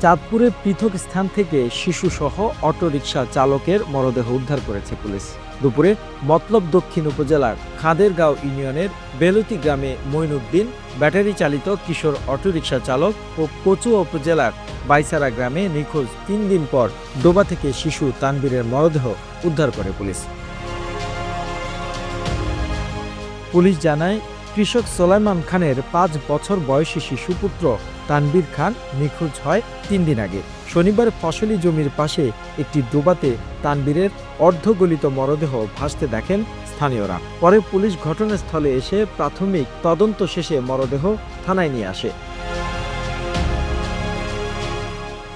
চাঁদপুরে পৃথক স্থান থেকে শিশুসহ অটোরিকশা চালকের মরদেহ উদ্ধার করেছে পুলিশ। দুপুরে মতলব দক্ষিণ উপজেলার খাদেরগাঁও ইউনিয়নের বেলুতি গ্রামে মঈনুদ্দিন ব্যাটারি চালিত কিশোর অটোরিকশা চালক ও কচুয়া উপজেলার বাইসারা গ্রামে নিখোঁজ ৩ দিন পর ডোবা থেকে শিশু তানবীরের মরদেহ উদ্ধার করে পুলিশ। পুলিশ জানায়, কৃষক সোলাইমান খানের ৫ বছর বয়সী শিশুপুত্র তানবীর খান নিখোঁজ হয় ৩ দিন আগে। শনিবার ফসলি জমির পাশে একটি ডোবাতে তানবীরের অর্ধগলিত মরদেহ ভাসতে দেখেন স্থানীয়রা। পরে পুলিশ ঘটনাস্থলে এসে প্রাথমিক তদন্ত শেষে মরদেহ থানায় নিয়ে আসে।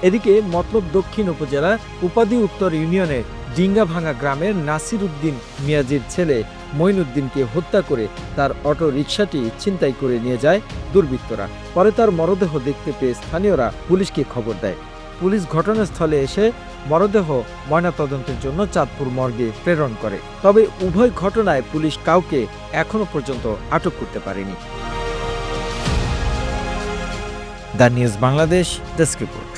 এদিকে মতলব দক্ষিণ উপজেলার উপাধি উত্তর ইউনিয়নের ডিঙ্গাভাঙা গ্রামের নাসির উদ্দিন মিয়াজির ছেলে মঈনুদ্দিনকে হত্যা করে তার অটো রিকশাটি ছিনতাই করে নিয়ে যায় দুর্বৃত্তরা। পরে তার মরদেহ দেখতে পেয়ে স্থানীয়রা পুলিশকে খবর দেয়। পুলিশ ঘটনাস্থলে এসে মরদেহ ময়নাতদন্তের জন্য চাঁদপুর মর্গে প্রেরণ করে। তবে উভয় ঘটনায় পুলিশ কাউকে এখনো পর্যন্ত আটক করতে পারেনি। The news Bangladesh desk report.